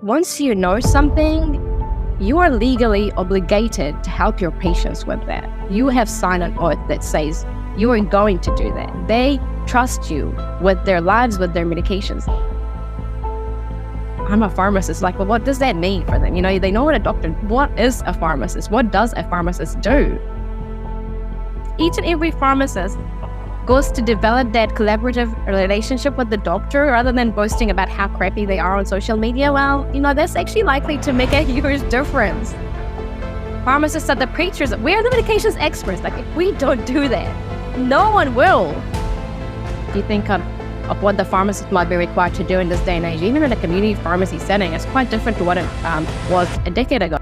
once you know something, you are legally obligated to help your patients with that. You have signed an oath that says you are going to do that. They trust you with their lives, with their medications. I'm a pharmacist. Like, well, what does that mean for them? They know what a doctor, what is a pharmacist? What does a pharmacist do? Each and every pharmacist goes to develop that collaborative relationship with the doctor rather than boasting about how crappy they are on social media. Well, that's actually likely to make a huge difference. Pharmacists are the preachers. We're the medications experts. Like, if we don't do that, no one will. If you think of what the pharmacist might be required to do in this day and age, even in a community pharmacy setting, it's quite different to what it was a decade ago.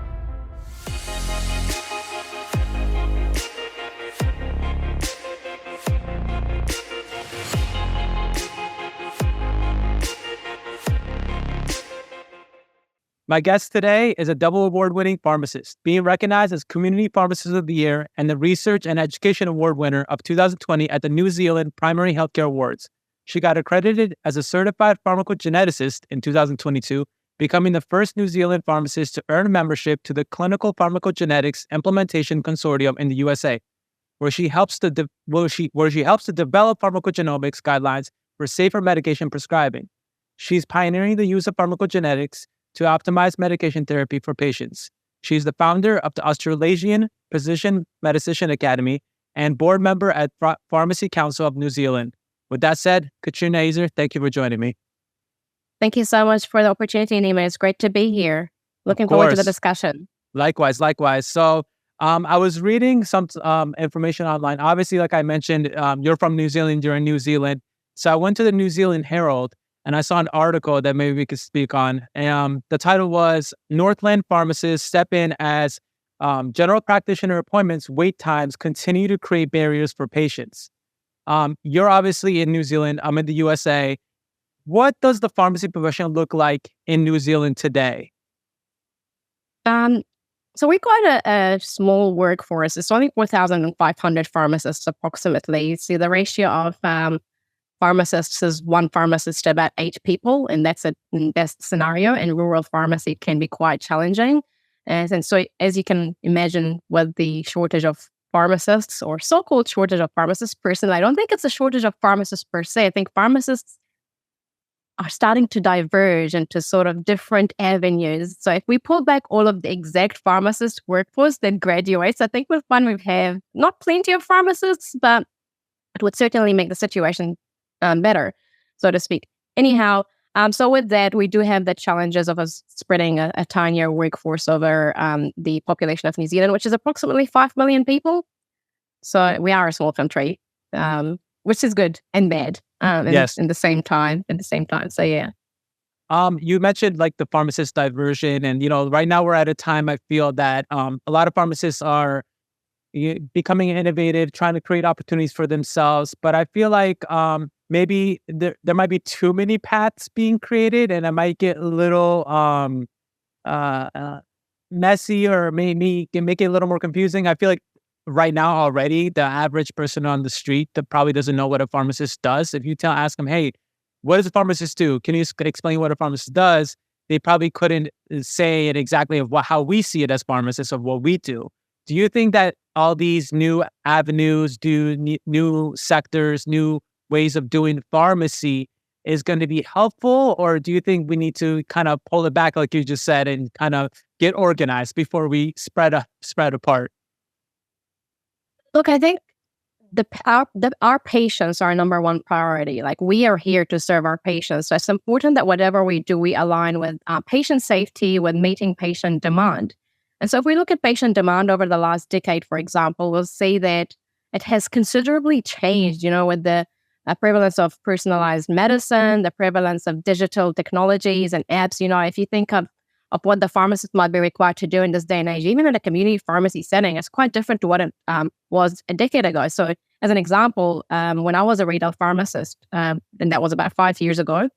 My guest today is a double award-winning pharmacist, being recognized as Community Pharmacist of the Year and the Research and Education Award winner of 2020 at the New Zealand Primary Healthcare Awards. She got accredited as a certified pharmacogeneticist in 2022, becoming the first New Zealand pharmacist to earn membership to the Clinical Pharmacogenetics Implementation Consortium in the USA, where she helps to develop pharmacogenomics guidelines for safer medication prescribing. She's pioneering the use of pharmacogenetics to optimize medication therapy for patients. She's the founder of the Australasian Precision Medicine Academy and board member at Pharmacy Council of New Zealand. With that said, Katrina Azer, thank you for joining me. Thank you so much for the opportunity, Nima. It's great to be here. Looking forward to the discussion. Likewise. So I was reading some information online. Obviously, like I mentioned, you're from New Zealand, you're in New Zealand. So I went to the New Zealand Herald and I saw an article that maybe we could speak on. The title was, Northland Pharmacists Step In as General Practitioner Appointments Wait Times Continue to Create Barriers for Patients. You're obviously in New Zealand. I'm in the USA. What does the pharmacy profession look like in New Zealand today? So we've got a small workforce. It's only 4,500 pharmacists approximately. See, the ratio of pharmacists is one pharmacist to about 8 people, and that's a best scenario. In rural pharmacy, can be quite challenging. And so, as you can imagine, with the shortage of pharmacists or so-called shortage of pharmacists, personally, I don't think it's a shortage of pharmacists per se. I think pharmacists are starting to diverge into sort of different avenues. So if we pull back all of the exact pharmacist workforce that graduates, I think we'll find we have not plenty of pharmacists, but it would certainly make the situation better, so to speak. Anyhow, so with that, we do have the challenges of us spreading a tinier workforce over the population of New Zealand, which is approximately 5 million people. So we are a small country, which is good and bad in the same time. So yeah. You mentioned like the pharmacist diversion, and right now we're at a time I feel that a lot of pharmacists are becoming innovative, trying to create opportunities for themselves. But I feel like maybe there might be too many paths being created, and it might get a little messy, or maybe can make it a little more confusing. I feel like right now already, the average person on the street that probably doesn't know what a pharmacist does. If you ask them, hey, what does a pharmacist do? Can you explain what a pharmacist does? They probably couldn't say it exactly of how we see it as pharmacists of what we do. Do you think that all these new avenues, new sectors, new ways of doing pharmacy is going to be helpful? Or do you think we need to kind of pull it back, like you just said, and kind of get organized before we spread apart? Look, I think our patients are our number one priority. Like, we are here to serve our patients. So it's important that whatever we do, we align with patient safety, with meeting patient demand. And so if we look at patient demand over the last decade, for example, we'll see that it has considerably changed, with the prevalence of personalized medicine, the prevalence of digital technologies and apps. If you think of what the pharmacist might be required to do in this day and age, even in a community pharmacy setting, it's quite different to what it was a decade ago. So as an example, when I was a retail pharmacist, and that was about 5 years ago,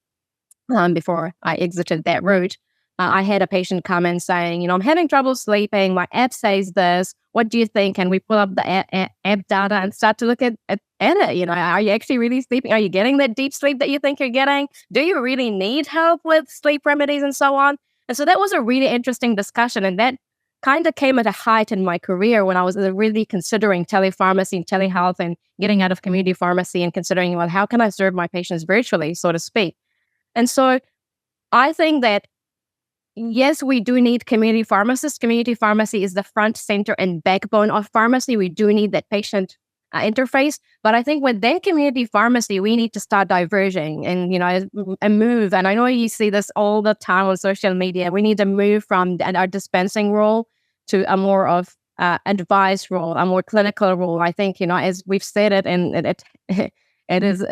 before I exited that route, I had a patient come in saying, I'm having trouble sleeping. My app says this. What do you think? And we pull up the app data and start to look at it. Are you actually really sleeping? Are you getting that deep sleep that you think you're getting? Do you really need help with sleep remedies and so on? And so that was a really interesting discussion. And that kind of came at a height in my career when I was really considering telepharmacy and telehealth and getting out of community pharmacy and considering, well, how can I serve my patients virtually, so to speak? And so I think that, yes, we do need community pharmacists. Community pharmacy is the front, center, and backbone of pharmacy. We do need that patient interface. But I think within community pharmacy, we need to start diverging and, a move. And I know you see this all the time on social media. We need to move from our dispensing role to a more of advice role, a more clinical role. I think, as we've said it, and it is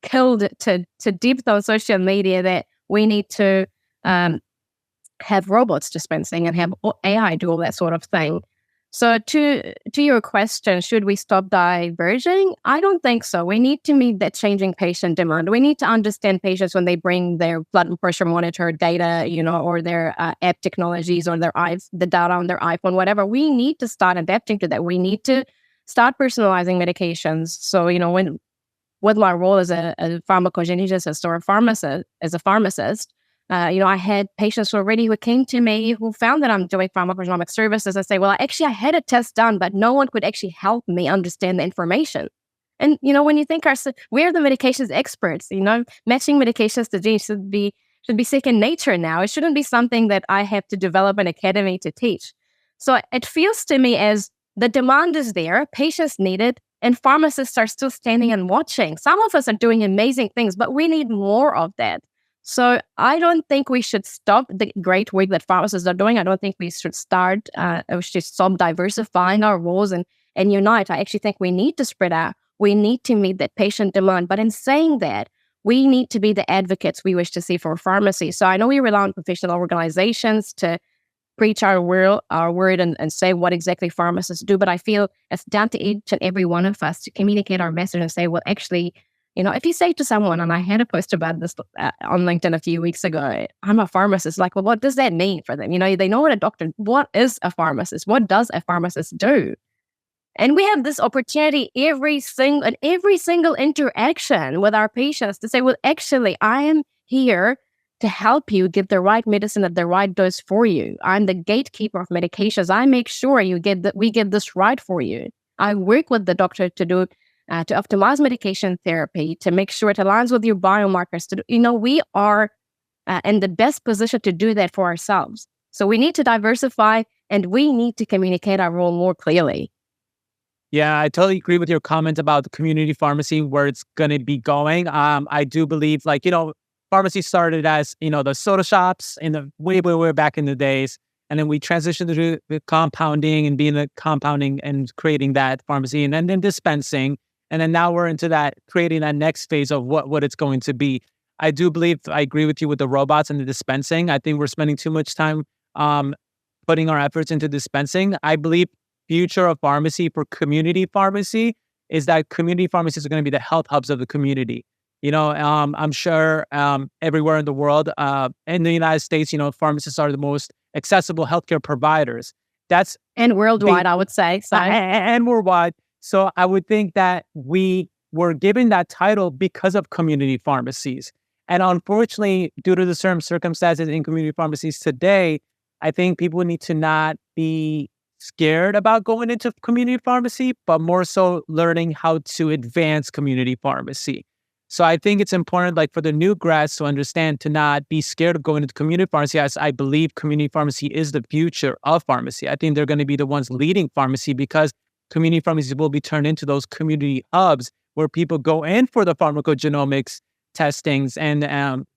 killed to deep on social media that we need to have robots dispensing and have AI do all that sort of thing. So to your question, should we stop diverging? I don't think so. We need to meet that changing patient demand. We need to understand patients when they bring their blood pressure monitor data, or their app technologies or the data on their iPhone, whatever. We need to start adapting to that. We need to start personalizing medications. So, with my role as a pharmacogeneticist or a pharmacist, I had patients already who came to me who found that I'm doing pharmacogenomic services and say, well, I had a test done, but no one could actually help me understand the information. And, when you think we're the medications experts, matching medications to genes should be second nature now. It shouldn't be something that I have to develop an academy to teach. So it feels to me as the demand is there, patients need it, and pharmacists are still standing and watching. Some of us are doing amazing things, but we need more of that. So I don't think we should stop the great work that pharmacists are doing. I don't think we should stop diversifying our roles and unite. I actually think we need to spread out. We need to meet that patient demand. But in saying that, we need to be the advocates we wish to see for pharmacy. So I know we rely on professional organizations to preach our word and say what exactly pharmacists do. But I feel it's down to each and every one of us to communicate our message and say, well, actually, if you say to someone, and I had a post about this on LinkedIn a few weeks ago, I'm a pharmacist, like, well, what does that mean for them? They know what a doctor, what is a pharmacist? What does a pharmacist do? And we have this opportunity every single interaction with our patients to say, well, actually, I am here to help you get the right medicine at the right dose for you. I'm the gatekeeper of medications. I make sure we get this right for you. I work with the doctor to optimize medication therapy, to make sure it aligns with your biomarkers. We are in the best position to do that for ourselves. So we need to diversify and we need to communicate our role more clearly. Yeah, I totally agree with your comment about the community pharmacy, where it's going to be going. I do believe, pharmacy started as, the soda shops in the way back in the days. And then we transitioned to the compounding and being the compounding and creating that pharmacy and then dispensing. And then now we're into that, creating that next phase of what it's going to be. I do believe, I agree with you with the robots and the dispensing. I think we're spending too much time putting our efforts into dispensing. I believe future of pharmacy for community pharmacy is that community pharmacies are going to be the health hubs of the community. I'm sure everywhere in the world, in the United States, pharmacists are the most accessible healthcare providers. And worldwide, I would say. So. And worldwide. So I would think that we were given that title because of community pharmacies. And unfortunately, due to the certain circumstances in community pharmacies today, I think people need to not be scared about going into community pharmacy, but more so learning how to advance community pharmacy. So I think it's important, for the new grads to understand, to not be scared of going into community pharmacy, as I believe community pharmacy is the future of pharmacy. I think they're going to be the ones leading pharmacy, because community pharmacies will be turned into those community hubs where people go in for the pharmacogenomics testings and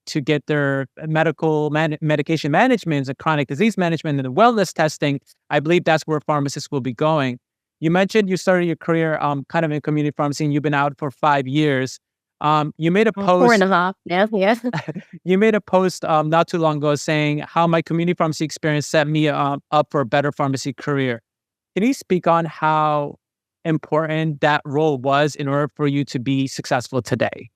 to get their medication management and chronic disease management and the wellness testing. I believe that's where pharmacists will be going. You mentioned you started your career kind of in community pharmacy and you've been out for 5 years. You made a post 4.5. Yeah. You made a post not too long ago saying how my community pharmacy experience set me up for a better pharmacy career. Can you speak on how important that role was in order for you to be successful today?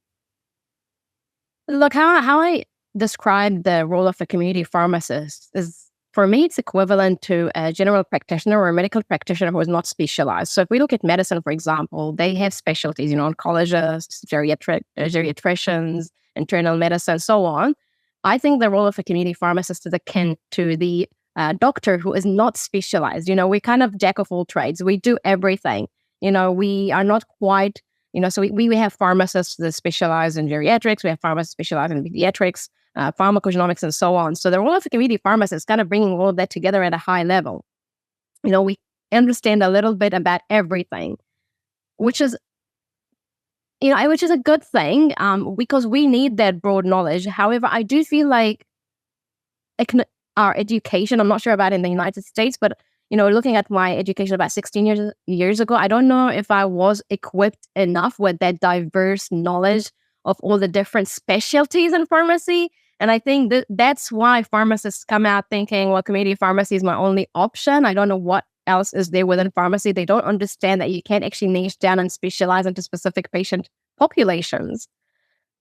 Look, how I describe the role of a community pharmacist is, for me, it's equivalent to a general practitioner or a medical practitioner who is not specialized. So if we look at medicine, for example, they have specialties, oncologists, geriatricians, internal medicine, so on. I think the role of a community pharmacist is akin to the doctor who is not specialized. We kind of jack of all trades. We do everything. We are not quite, so we have pharmacists that specialize in geriatrics. We have pharmacists specialized in pediatrics, pharmacogenomics, and so on. So the role of a community pharmacist is kind of bringing all of that together at a high level. We understand a little bit about everything, which is a good thing, because we need that broad knowledge. However, I do feel like our education, I'm not sure about in the United States, but, looking at my education about 16 years ago, I don't know if I was equipped enough with that diverse knowledge of all the different specialties in pharmacy. And I think that's why pharmacists come out thinking, well, community pharmacy is my only option. I don't know what else is there within pharmacy. They don't understand that you can't actually niche down and specialize into specific patient populations.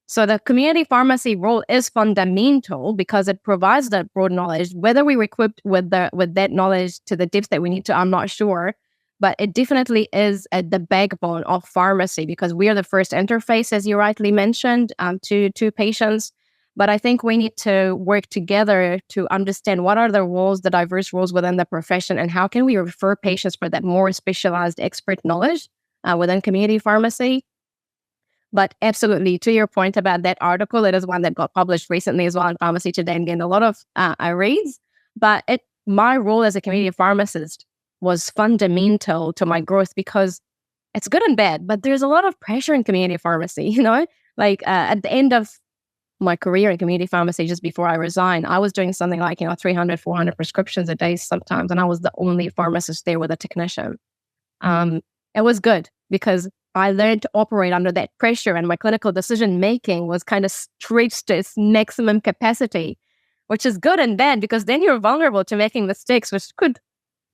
So the community pharmacy role is fundamental because it provides that broad knowledge. Whether we were equipped with that knowledge to the depth that we need to, I'm not sure. But it definitely is at the backbone of pharmacy because we are the first interface, as you rightly mentioned, to patients. But I think we need to work together to understand what are the roles, the diverse roles within the profession, and how can we refer patients for that more specialized expert knowledge within community pharmacy. But absolutely, to your point about that article, it is one that got published recently as well in Pharmacy Today and gained a lot of reads. But my role as a community pharmacist was fundamental to my growth because it's good and bad, but there's a lot of pressure in community pharmacy, Like at the end of my career in community pharmacy, just before I resigned, I was doing something like, 300, 400 prescriptions a day sometimes, and I was the only pharmacist there with a technician. It was good because I learned to operate under that pressure, and my clinical decision-making was kind of stretched to its maximum capacity, which is good and bad because then you're vulnerable to making mistakes, which could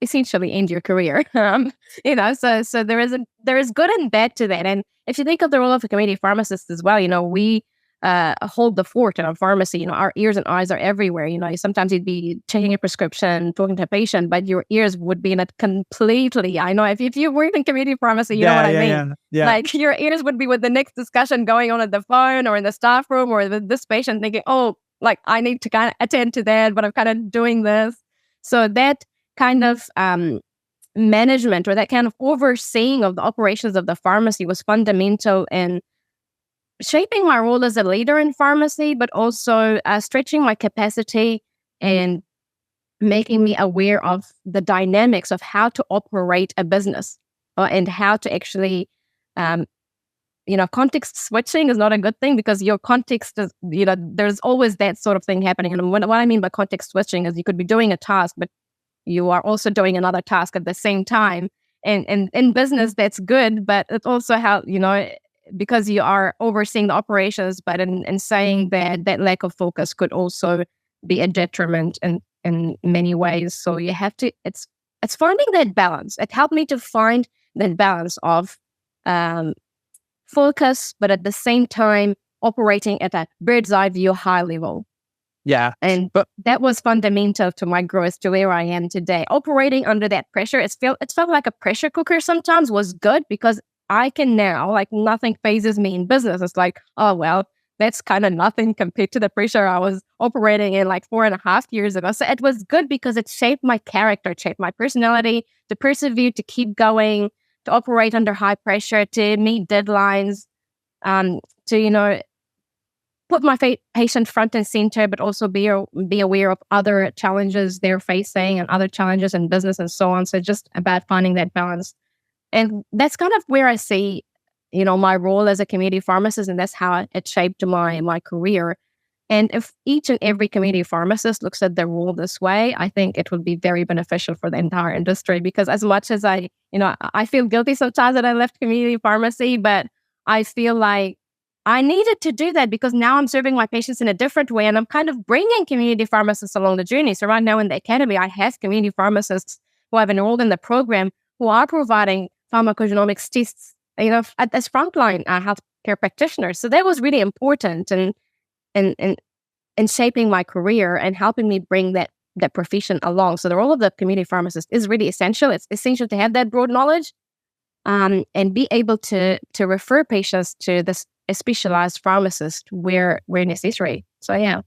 essentially end your career. So there is good and bad to that. And if you think of the role of a community pharmacist as well, we hold the fort in a pharmacy. Our ears and eyes are everywhere. Sometimes you'd be checking a prescription, talking to a patient, but your ears would be in it completely. I know if you work in community pharmacy, you know what I mean. Yeah. Like your ears would be with the next discussion going on at the phone or in the staff room or with this patient thinking, oh, like I need to kind of attend to that, but I'm kind of doing this. So that kind of management or that kind of overseeing of the operations of the pharmacy was fundamental in shaping my role as a leader in pharmacy, but also stretching my capacity and making me aware of the dynamics of how to operate a business and how to actually, context switching is not a good thing because your context is, there's always that sort of thing happening. And what I mean by context switching is you could be doing a task, but you are also doing another task at the same time. And in business, that's good, but it also helps, because you are overseeing the operations, but in saying that lack of focus could also be a detriment in many ways. So you have to, it's finding that balance. It helped me to find that balance of focus, but at the same time, operating at a bird's eye view, high level. Yeah. But that was fundamental to my growth to where I am today. Operating under that pressure, it felt like a pressure cooker sometimes was good because I can now, like nothing phases me in business. It's like, oh, well, that's kind of nothing compared to the pressure I was operating in like 4.5 years ago. So it was good because it shaped my character, it shaped my personality to persevere, to keep going, to operate under high pressure, to meet deadlines, to, put my patient front and center, but also be aware of other challenges they're facing and other challenges in business and so on. So just about finding that balance. And that's kind of where I see, my role as a community pharmacist, and that's how it shaped my career. And if each and every community pharmacist looks at their role this way, I think it would be very beneficial for the entire industry. Because as much as I feel guilty sometimes that I left community pharmacy, but I feel like I needed to do that because now I'm serving my patients in a different way, and I'm kind of bringing community pharmacists along the journey. So right now in the academy, I have community pharmacists who have enrolled in the program who are providing pharmacogenomics tests, as frontline healthcare practitioners. So that was really important in shaping my career and helping me bring that profession along. So the role of the community pharmacist is really essential. It's essential to have that broad knowledge and be able to refer patients to this specialized pharmacist where necessary. So yeah.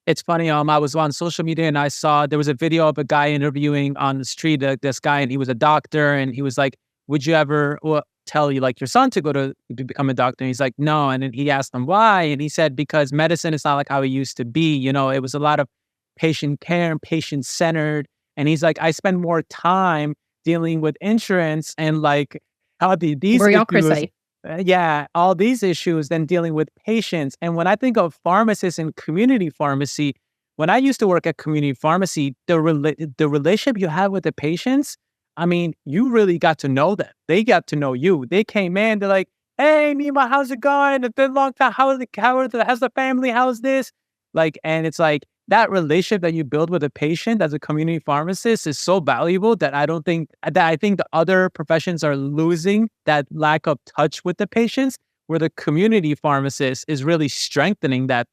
It's funny. I was on social media and I saw there was a video of a guy interviewing on the street, this guy, and he was a doctor, and he was like, "Would you ever tell you like your son to go to become a doctor?" And he's like, "No." And then he asked him why, and he said because medicine is not like how it used to be. It was a lot of patient care and patient centered. And he's like, I spend more time dealing with insurance and like how these issues, Bureaucracy. yeah, all these issues than dealing with patients. And when I think of pharmacists and community pharmacy, when I used to work at community pharmacy, the relationship you have with the patients, I mean, you really got to know them. They got to know you. They came in, they're like, "Hey, Nima, how's it going? It's been a long time. How's the family? How's this?" Like, and it's like that relationship that you build with a patient as a community pharmacist is so valuable that I think the other professions are losing that lack of touch with the patients, where the community pharmacist is really strengthening that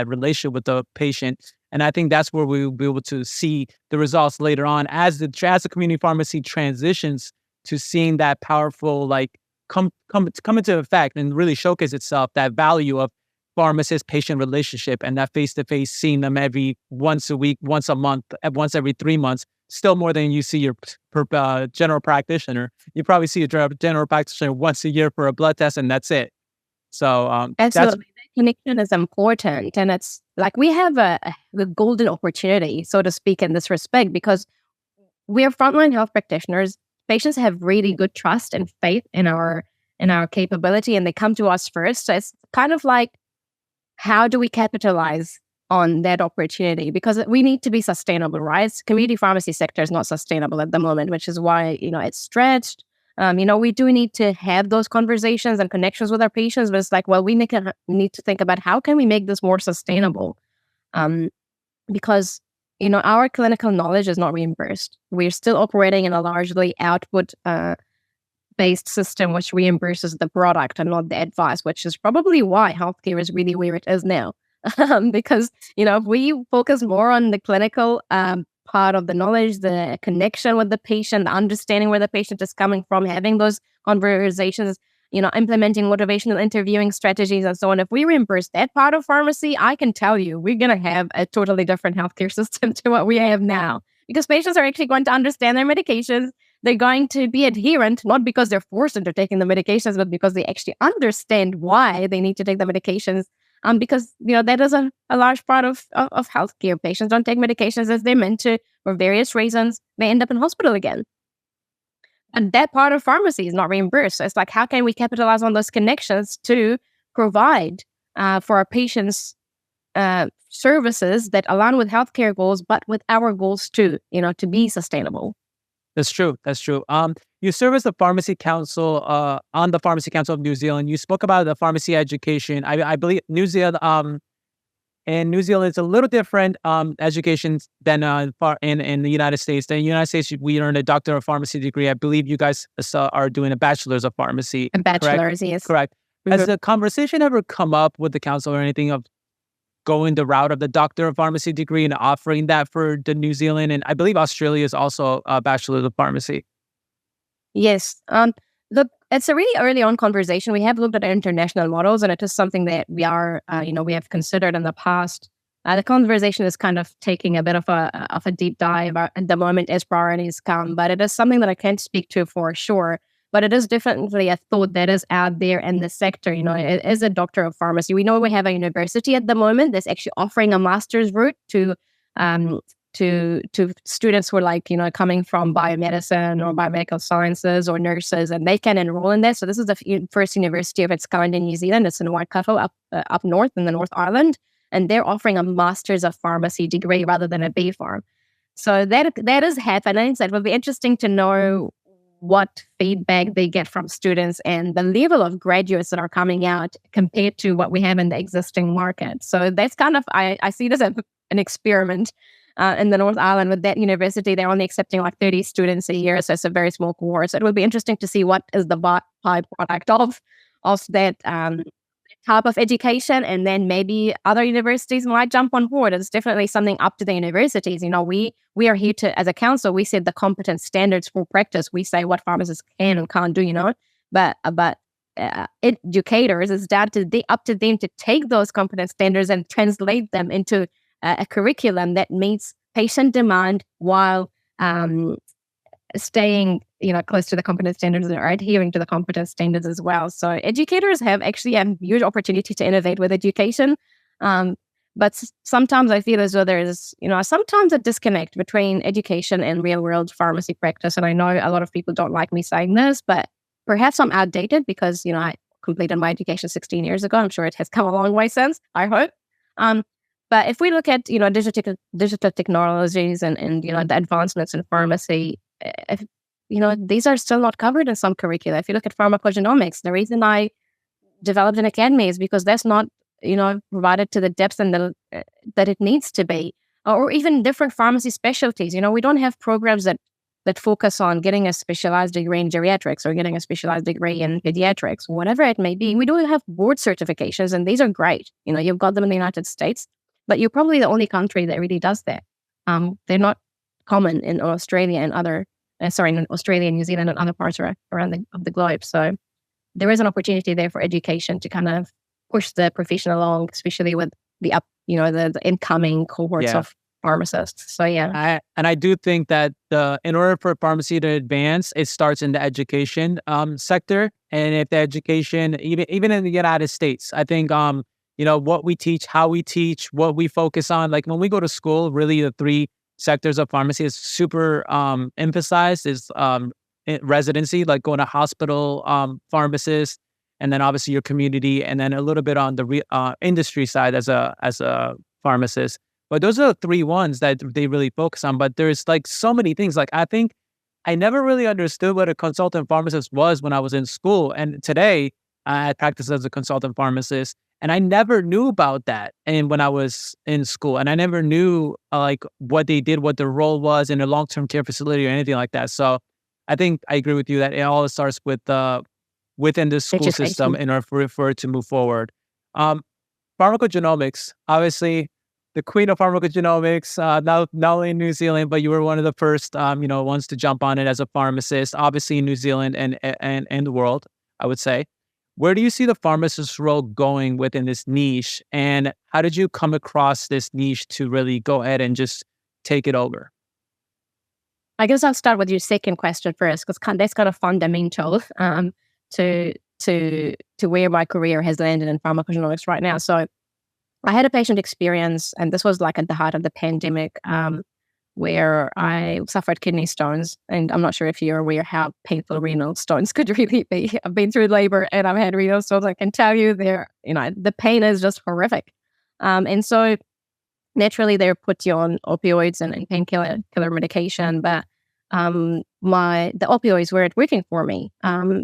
relationship with the patient. And I think that's where we will be able to see the results later on as the community pharmacy transitions to seeing that powerful like come into effect and really showcase itself, that value of pharmacist-patient relationship and that face-to-face, seeing them every once a week, once a month, once every 3 months, still more than you see your general practitioner. You probably see a general practitioner once a year for a blood test, and that's it. So Absolutely. That connection is important. And it's like we have a golden opportunity, so to speak, in this respect, because we are frontline health practitioners. Patients have really good trust and faith in our capability, and they come to us first. So it's kind of like, how do we capitalize on that opportunity? Because we need to be sustainable, right? Community pharmacy sector is not sustainable at the moment, which is why, it's stretched. We do need to have those conversations and connections with our patients, but it's like, well, we need to think about how can we make this more sustainable? Because, our clinical knowledge is not reimbursed. We're still operating in a largely output based system, which reimburses the product and not the advice, which is probably why healthcare is really where it is now. Because, if we focus more on the clinical part of the knowledge, the connection with the patient, understanding where the patient is coming from, having those conversations, implementing motivational interviewing strategies and so on. If we reimburse that part of pharmacy, I can tell you, we're going to have a totally different healthcare system to what we have now, because patients are actually going to understand their medications. They're going to be adherent, not because they're forced into taking the medications, but because they actually understand why they need to take the medications. Because, that is a large part of healthcare. Patients don't take medications as they're meant to for various reasons. They end up in hospital again. And that part of pharmacy is not reimbursed. So it's like, how can we capitalize on those connections to provide for our patients services that align with healthcare goals, but with our goals too, to be sustainable? That's true. You serve as the Pharmacy Council on the Pharmacy Council of New Zealand. You spoke about the pharmacy education. I believe New Zealand, in New Zealand, it's a little different education than in the United States. In the United States, we earn a Doctor of Pharmacy degree. I believe you guys are doing a Bachelor's of Pharmacy. A bachelor's, correct? Yes. Correct. Mm-hmm. Has the conversation ever come up with the council or anything of going the route of the Doctor of Pharmacy degree and offering that for the New Zealand? And I believe Australia is also a Bachelor of Pharmacy. Yes. Look, it's a really early on conversation. We have looked at international models, and it is something that we are, we have considered in the past. The conversation is kind of taking a bit of a deep dive at the moment as priorities come, but it is something that I can't speak to for sure. But it is definitely a thought that is out there in the sector. It is a Doctor of Pharmacy. We know we have a university at the moment that's actually offering a master's route to students who are like, coming from biomedicine or biomedical sciences or nurses, and they can enroll in that. So this is the first university of its kind in New Zealand. It's in Waikato up north in the North Island, and they're offering a master's of pharmacy degree rather than a BPharm. So that is happening. So it will be interesting to know what feedback they get from students and the level of graduates that are coming out compared to what we have in the existing market. So that's kind of, I see this as an experiment in the North Island with that university. They're only accepting like 30 students a year, so it's a very small cohort. So it will be interesting to see what is the byproduct of that type of education, and then maybe other universities might jump on board. It's definitely something up to the universities. We are here to, as a council, we set the competence standards for practice. We say what pharmacists can and can't do, but educators, it's down to up to them to take those competence standards and translate them into a curriculum that meets patient demand while staying, close to the competence standards or adhering to the competence standards as well. So educators have actually a huge opportunity to innovate with education. But sometimes I feel as though there's, sometimes a disconnect between education and real world pharmacy practice. And I know a lot of people don't like me saying this, but perhaps I'm outdated because, I completed my education 16 years ago. I'm sure it has come a long way since, I hope. But if we look at, digital technologies and the advancements in pharmacy, these are still not covered in some curricula. If you look at pharmacogenomics, the reason I developed an academy is because that's not, provided to the depth and that it needs to be. Or even different pharmacy specialties. We don't have programs that focus on getting a specialized degree in geriatrics or getting a specialized degree in pediatrics, whatever it may be. We do have board certifications, and these are great. You've got them in the United States, but you're probably the only country that really does that. They're not common in Australia and in Australia and New Zealand and other parts around the globe. So there is an opportunity there for education to kind of push the profession along, especially with the incoming cohorts of pharmacists. So yeah. I do think that in order for pharmacy to advance, it starts in the education sector. And if the education, even in the United States, I think what we teach, how we teach, what we focus on, like when we go to school, really the three sectors of pharmacy is super emphasized is residency, like going to hospital pharmacist, and then obviously your community, and then a little bit on the industry side as a pharmacist. But those are the three ones that they really focus on. But there's like so many things. Like I think I never really understood what a consultant pharmacist was when I was in school. And today I practice as a consultant pharmacist, and I never knew about that. And when I was in school, and I never knew like what they did, what their role was in a long-term care facility or anything like that. So I think I agree with you that it all starts with within the school system in order for it to move forward. Pharmacogenomics, obviously, the queen of pharmacogenomics, not only in New Zealand, but you were one of the first, ones to jump on it as a pharmacist, obviously in New Zealand and the world, I would say. Where do you see the pharmacist's role going within this niche? And how did you come across this niche to really go ahead and just take it over? I guess I'll start with your second question first, because that's kind of fundamental to where my career has landed in pharmacogenomics right now. So I had a patient experience, and this was like at the heart of the pandemic, where I suffered kidney stones. And I'm not sure if you're aware how painful renal stones could really be. I've been through labor and I've had renal stones. I can tell you the pain is just horrific. And so naturally they put you on opioids and painkiller medication, but the opioids weren't working for me.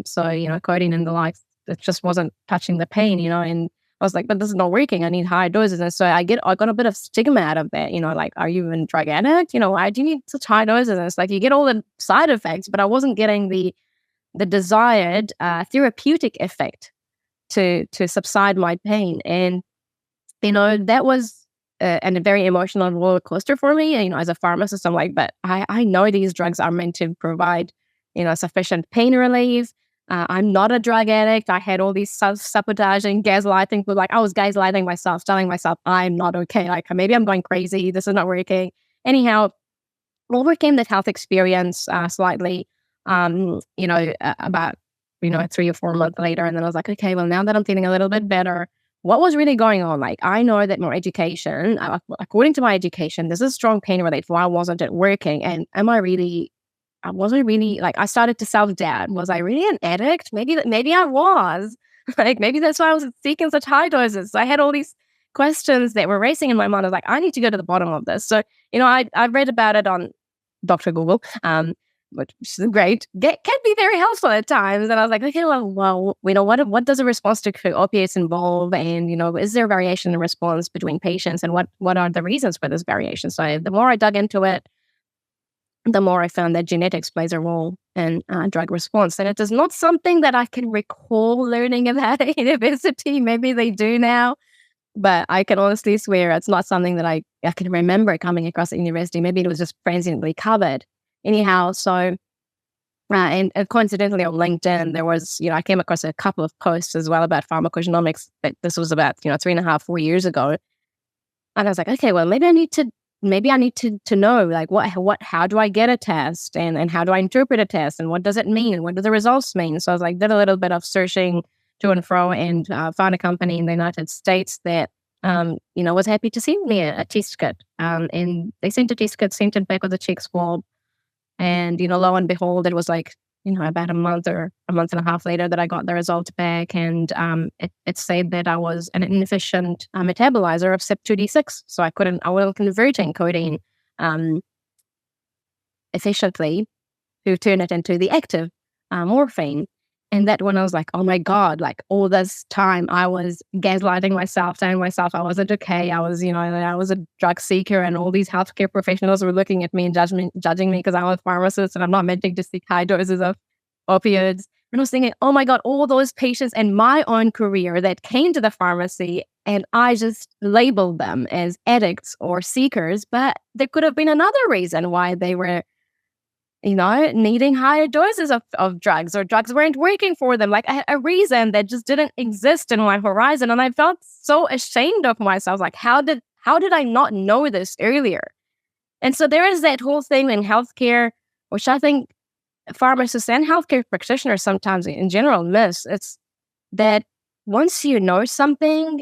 So, codeine and the like, it just wasn't touching the pain, and I was like, but this is not working. I need higher doses. And so I got a bit of stigma out of that, like, are you even drug addict? Why do you need such high doses? And it's like, you get all the side effects, but I wasn't getting the desired therapeutic effect to subside my pain. And, that was a very emotional roller coaster for me. As a pharmacist, I'm like, but I know these drugs are meant to provide, sufficient pain relief. I'm not a drug addict. I had all these self-sabotaging, gaslighting. I was gaslighting myself, telling myself, I'm not okay. Like, maybe I'm going crazy. This is not working. Anyhow, overcame that health experience slightly, about, 3 or 4 months later. And then I was like, okay, well, now that I'm feeling a little bit better, what was really going on? Like, I know that my education, according to my education, this is strong pain relief. Why wasn't it working? And I wasn't really, like, I started to self-doubt. Was I really an addict? Maybe I was. Like, maybe that's why I was seeking such high doses. So I had all these questions that were racing in my mind. I was like, I need to go to the bottom of this. So, I read about it on Dr. Google, which is great. Can be very helpful at times. And I was like, okay, well, what does a response to opiates involve? And, is there variation in response between patients? And what are the reasons for this variation? So the more I dug into it, the more I found that genetics plays a role in drug response. And it is not something that I can recall learning about at university. Maybe they do now, but I can honestly swear it's not something that I can remember coming across at university. Maybe it was just transiently covered. Anyhow, so, and coincidentally on LinkedIn, there was, I came across a couple of posts as well about pharmacogenomics, but this was about, 3.5, 4 years ago. And I was like, okay, well, maybe I need to know, like, how do I get a test, and how do I interpret a test, and what does it mean, and what do the results mean? So I was like, did a little bit of searching to and fro, and found a company in the United States that was happy to send me a test kit. And they sent a test kit, sent it back with a check swab, and lo and behold, it was like about a month or a month and a half later that I got the results back, and it said that I was an inefficient metabolizer of CYP2D6, so I wasn't converting codeine efficiently to turn it into the active morphine. And that when I was like, oh my God, like all this time I was gaslighting myself, telling myself I wasn't okay. I was a drug seeker, and all these healthcare professionals were looking at me and judging me because I'm a pharmacist and I'm not meant to seek high doses of opioids. And I was thinking, oh my God, all those patients in my own career that came to the pharmacy, and I just labeled them as addicts or seekers, but there could have been another reason why they were needing higher doses of drugs, or drugs weren't working for them, like a reason that just didn't exist in my horizon. And I felt so ashamed of myself. Like, how did I not know this earlier? And so there is that whole thing in healthcare, which I think pharmacists and healthcare practitioners sometimes in general miss. It's that once you know something,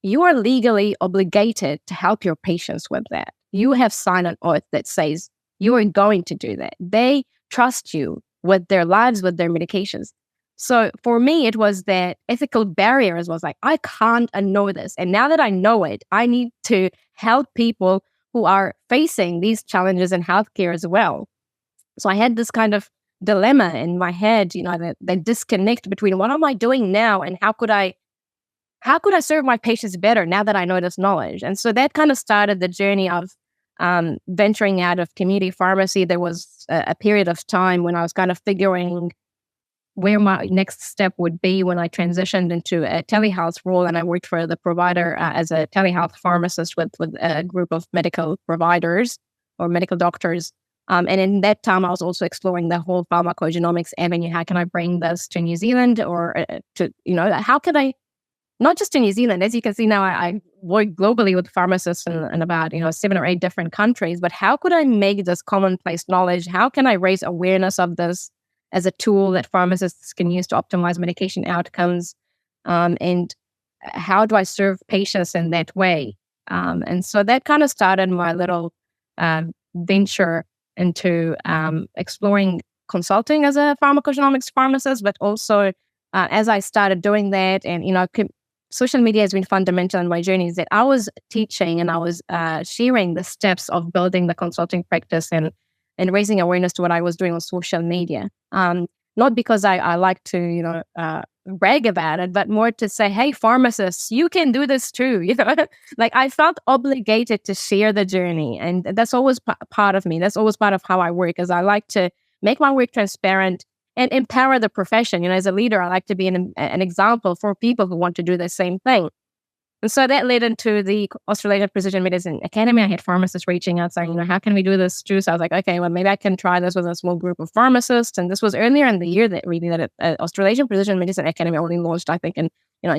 you are legally obligated to help your patients with that. You have signed an oath that says you are going to do that. They trust you with their lives, with their medications. So for me, it was that ethical barriers was like, I can't unknow this. And now that I know it, I need to help people who are facing these challenges in healthcare as well. So I had this kind of dilemma in my head, that disconnect between what am I doing now and how could I serve my patients better now that I know this knowledge? And so that kind of started the journey of venturing out of community pharmacy. There was a period of time when I was kind of figuring where my next step would be when I transitioned into a telehealth role, and I worked for the provider as a telehealth pharmacist with a group of medical providers or medical doctors. And in that time, I was also exploring the whole pharmacogenomics avenue. How can I bring this to New Zealand, or how can I, not just in New Zealand, as you can see now, I work globally with pharmacists in about 7 or 8 different countries. But how could I make this commonplace knowledge? How can I raise awareness of this as a tool that pharmacists can use to optimize medication outcomes? And how do I serve patients in that way? And so that kind of started my little venture into exploring consulting as a pharmacogenomics pharmacist, but also as I started doing that, and social media has been fundamental in my journey, is that I was teaching and I was sharing the steps of building the consulting practice and raising awareness to what I was doing on social media. Not because I like to, brag about it, but more to say, hey, pharmacists, you can do this too. Like I felt obligated to share the journey. And that's always part of me. That's always part of how I work, is I like to make my work transparent and empower the profession. As a leader, I like to be an example for people who want to do the same thing. And so that led into the Australian Precision Medicine Academy. I had pharmacists reaching out saying, how can we do this too? So I was like, okay, well, maybe I can try this with a small group of pharmacists. And this was earlier in the year that Australian Precision Medicine Academy only launched, I think, in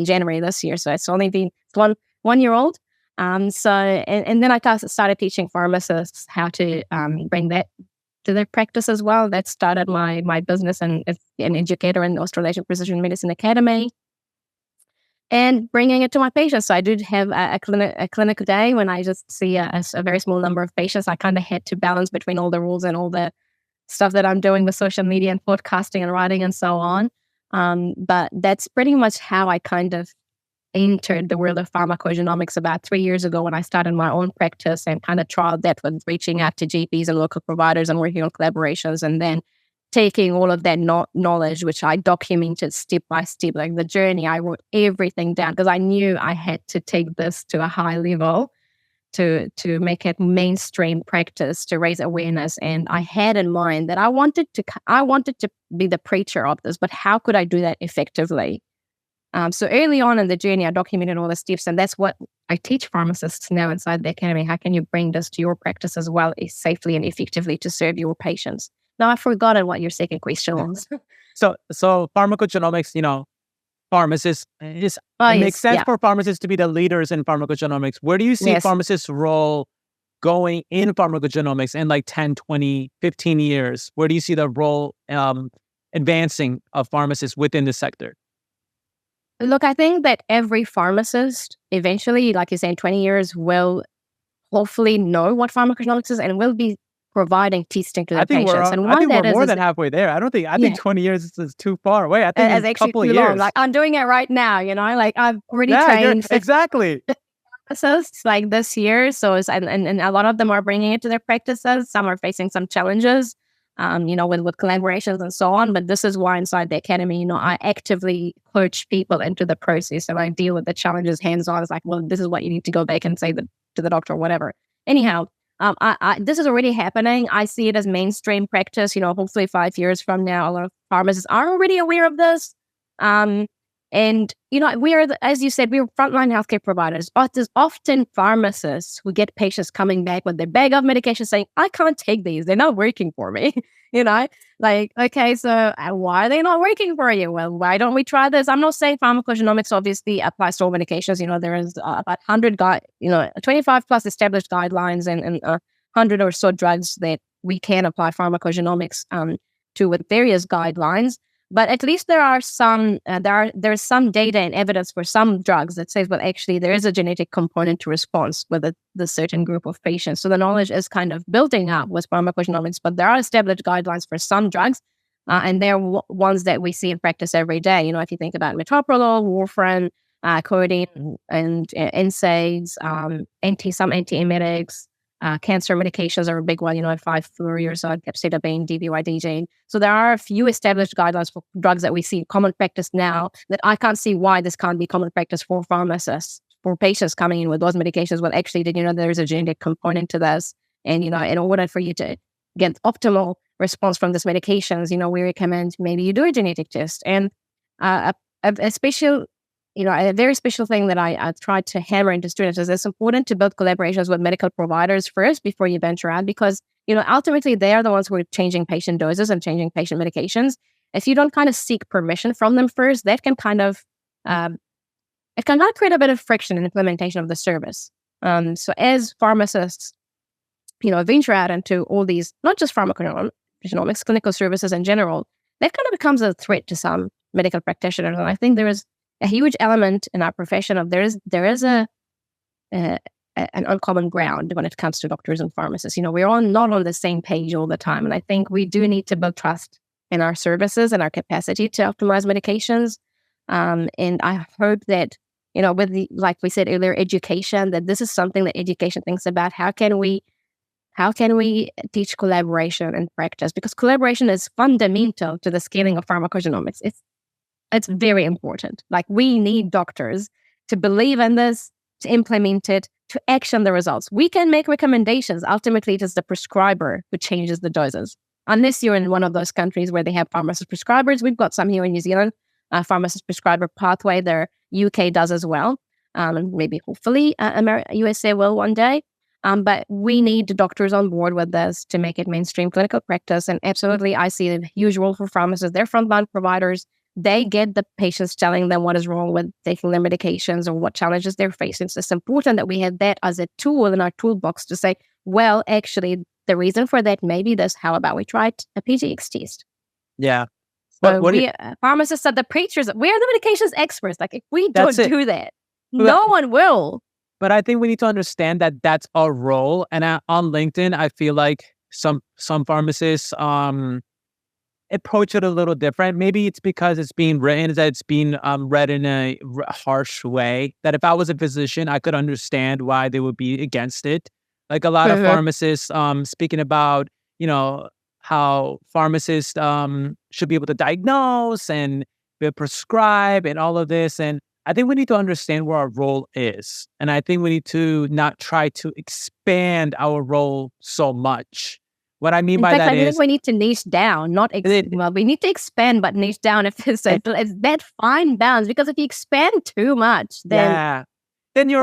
January this year. So it's only been 1 year old. And then I started teaching pharmacists how to bring that to their practice as well. That started my business and as an educator in the Australian Precision Medicine Academy, and bringing it to my patients. So I did have a clinic day when I just see a very small number of patients. I kind of had to balance between all the rules and all the stuff that I'm doing with social media and podcasting and writing and so on. But that's pretty much how I kind of entered the world of pharmacogenomics about 3 years ago, when I started my own practice and kind of trialed that with reaching out to GPs and local providers and working on collaborations, and then taking all of that knowledge, which I documented step by step, like the journey. I wrote everything down because I knew I had to take this to a high level to make it mainstream practice, to raise awareness. And I had in mind that I wanted to be the preacher of this, but how could I do that effectively? So early on in the journey, I documented all the steps, and that's what I teach pharmacists now inside the academy. How can you bring this to your practice as well, safely and effectively, to serve your patients? Now, I've forgotten what your second question was. So pharmacogenomics, pharmacists. It makes sense for pharmacists to be the leaders in pharmacogenomics. Where do you see pharmacists' role going in pharmacogenomics in like 10, 20, 15 years? Where do you see the role advancing of pharmacists within the sector? Look, I think that every pharmacist eventually, like you say, in 20 years will hopefully know what pharmacogenomics is and will be providing testing to their patients. I think we're more than halfway there. I think 20 years is too far away. I think it's actually a couple of years. Like I'm doing it right now, like I've already trained. Exactly. Pharmacists like this year. So and a lot of them are bringing it to their practices. Some are facing some challenges, with collaborations and so on. But this is why inside the academy, I actively coach people into the process and I deal with the challenges hands-on. It's like, well, this is what you need to go back and say to the doctor or whatever. Anyhow, this is already happening. I see it as mainstream practice. Hopefully 5 years from now, a lot of pharmacists are already aware of this. And, we are, as you said, we're frontline healthcare providers, but there's often pharmacists who get patients coming back with their bag of medication saying, I can't take these. They're not working for me. Like, okay, so why are they not working for you? Well, why don't we try this? I'm not saying pharmacogenomics obviously applies to all medications. There is about 25 plus established guidelines and 100 or so drugs that we can apply pharmacogenomics to with various guidelines. But at least there are some there's some data and evidence for some drugs that says, well, actually there is a genetic component to response with the certain group of patients. So the knowledge is kind of building up with pharmacogenomics, but there are established guidelines for some drugs, and they're ones that we see in practice every day. If you think about metoprolol, warfarin, codeine, and NSAIDs, some antiemetics. Cancer medications are a big one, 5-fluorouracil, capecitabine, DBY, So there are a few established guidelines for drugs that we see in common practice now that I can't see why this can't be common practice for pharmacists, for patients coming in with those medications. Well, actually, did you know there's a genetic component to this? And, in order for you to get optimal response from these medications, we recommend maybe you do a genetic test. And a very special thing that I try to hammer into students is it's important to build collaborations with medical providers first before you venture out, because, ultimately they are the ones who are changing patient doses and changing patient medications. If you don't kind of seek permission from them first, that can kind of, it can create a bit of friction in implementation of the service. So as pharmacists, venture out into all these, not just pharmacogenomics, clinical services in general, that kind of becomes a threat to some medical practitioners. And I think there is a huge element in our profession of there is an uncommon ground when it comes to doctors and pharmacists. We're all not on the same page all the time. And I think we do need to build trust in our services and our capacity to optimize medications. And I hope that, with like we said earlier, education, that this is something that education thinks about. How can we teach collaboration and practice? Because collaboration is fundamental to the scaling of pharmacogenomics. It's very important. Like, we need doctors to believe in this, to implement it, to action the results. We can make recommendations. Ultimately, it is the prescriber who changes the doses. Unless you're in one of those countries where they have pharmacist prescribers. We've got some here in New Zealand, pharmacist prescriber pathway. Their UK does as well. And maybe hopefully USA will one day. But we need doctors on board with this to make it mainstream clinical practice. And absolutely, I see a huge role for pharmacists. They're frontline providers. They get the patients telling them what is wrong with taking their medications or what challenges they're facing. So it's important that we have that as a tool in our toolbox to say, well, actually, the reason for that may be this. How about we try a PGX test? Yeah. So pharmacists are the preachers. We are the medications experts. Like, if we don't do that, no one will. But I think we need to understand that that's our role. And on LinkedIn, I feel like some pharmacists approach it a little different. Maybe it's because it's being written, that it's being read in a harsh way, that if I was a physician, I could understand why they would be against it. Like, a lot of pharmacists speaking about, how pharmacists should be able to diagnose and prescribe and all of this. And I think we need to understand where our role is. And I think we need to not try to expand our role so much. What I mean by that is, I think we need to niche down, we need to expand, but niche down. If it's that fine balance, because if you expand too much, then then you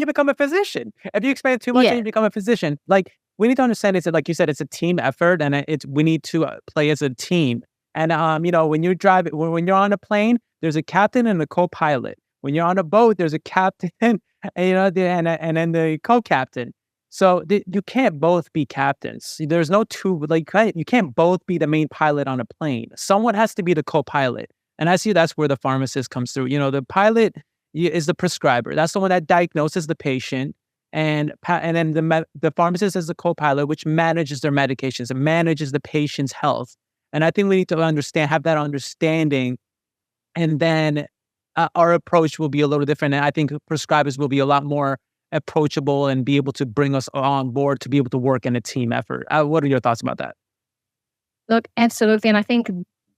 become a physician. If you expand too much, then you become a physician. Like, we need to understand, it's like you said, it's a team effort, and we need to play as a team. And when you're driving, when you're on a plane, there's a captain and a co-pilot. When you're on a boat, there's a captain, and, and then the co-captain. So you can't both be captains. There's no two, you can't both be the main pilot on a plane. Someone has to be the co-pilot. And I see that's where the pharmacist comes through. The pilot is the prescriber. That's the one that diagnoses the patient. And then the pharmacist is the co-pilot, which manages their medications and manages the patient's health. And I think we need to have that understanding. And then our approach will be a little different. And I think prescribers will be a lot more approachable and be able to bring us on board to be able to work in a team effort. What are your thoughts about that? Look, absolutely. And I think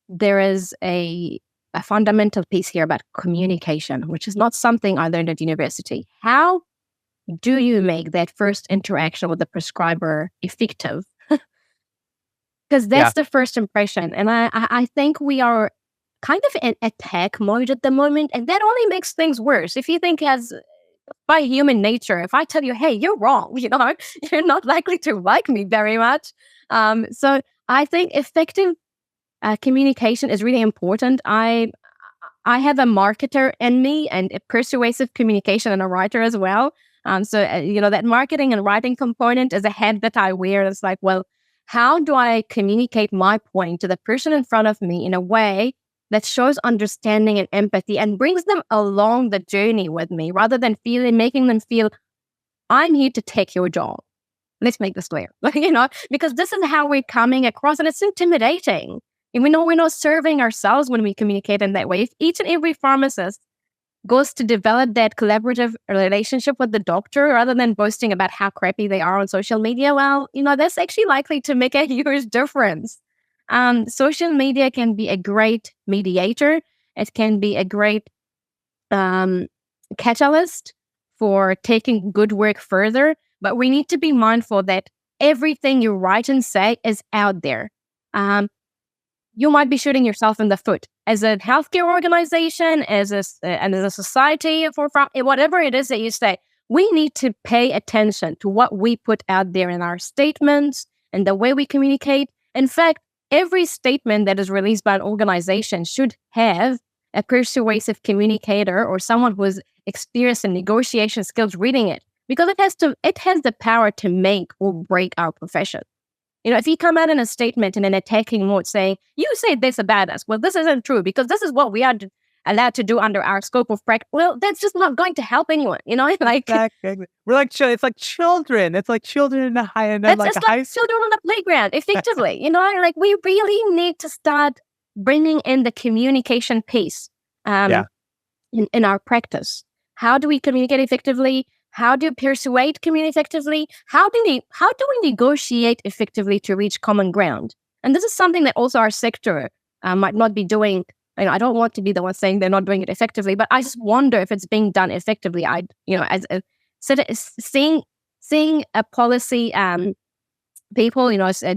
there is a fundamental piece here about communication, which is not something I learned at university. How do you make that first interaction with the prescriber effective? Because that's the first impression. And I think we are kind of in attack mode at the moment, and that only makes things worse. If you think by human nature, if I tell you, hey, you're wrong, you're not likely to like me very much. So I think effective communication is really important. I have a marketer in me and a persuasive communication and a writer as well. So that marketing and writing component is a hat that I wear. It's like, well, how do I communicate my point to the person in front of me in a way that shows understanding and empathy and brings them along the journey with me, rather than making them feel, I'm here to take your job. Let's make this clear, because this is how we're coming across, and it's intimidating. And we know we're not serving ourselves when we communicate in that way. If each and every pharmacist goes to develop that collaborative relationship with the doctor rather than boasting about how crappy they are on social media, well, that's actually likely to make a huge difference. Social media can be a great mediator. It can be a great catalyst for taking good work further. But we need to be mindful that everything you write and say is out there. You might be shooting yourself in the foot as a healthcare organization, as a society, for whatever it is that you say. We need to pay attention to what we put out there in our statements and the way we communicate. In fact, every statement that is released by an organization should have a persuasive communicator or someone who is experienced in negotiation skills reading it, because it has the power to make or break our profession. If you come out in a statement in an attacking mode saying, you say this about us, well, this isn't true because this is what we are allowed to do under our scope of practice. Well, that's just not going to help anyone, Exactly. We're like, it's like children. It's like children in a high end. It's like children on the playground, effectively. We really need to start bringing in the communication piece in our practice. How do we communicate effectively? How do you persuade community effectively? How do we negotiate effectively to reach common ground? And this is something that also our sector might not be doing. I don't want to be the one saying they're not doing it effectively, but I just wonder if it's being done effectively. Seeing a policy people,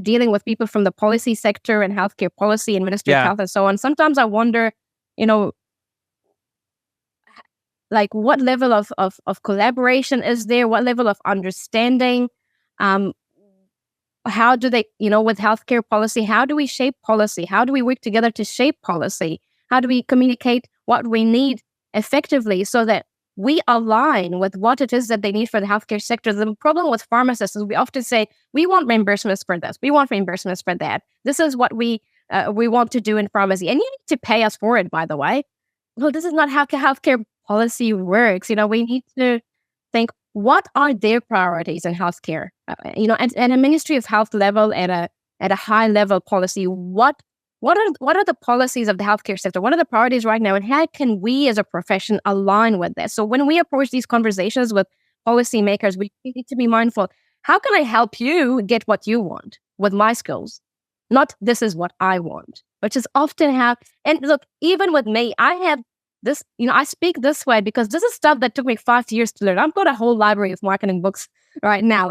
dealing with people from the policy sector and healthcare policy and Ministry of Health and so on. Sometimes I wonder, what level of collaboration is there? What level of understanding? How do they, with healthcare policy, how do we shape policy? How do we work together to shape policy? How do we communicate what we need effectively so that we align with what it is that they need for the healthcare sector? The problem with pharmacists is we often say, we want reimbursements for this. We want reimbursements for that. This is what we want to do in pharmacy. And you need to pay us for it, by the way. Well, this is not how healthcare policy works. We need to think, what are their priorities in healthcare? At a Ministry of Health level, at a high level policy, what are the policies of the healthcare sector? What are the priorities right now? And how can we as a profession align with this? So when we approach these conversations with policymakers, we need to be mindful. How can I help you get what you want with my skills? Not this is what I want, which is often how, and look, even with me, I have this, I speak this way because this is stuff that took me 5 years to learn. I've got a whole library of marketing books right now.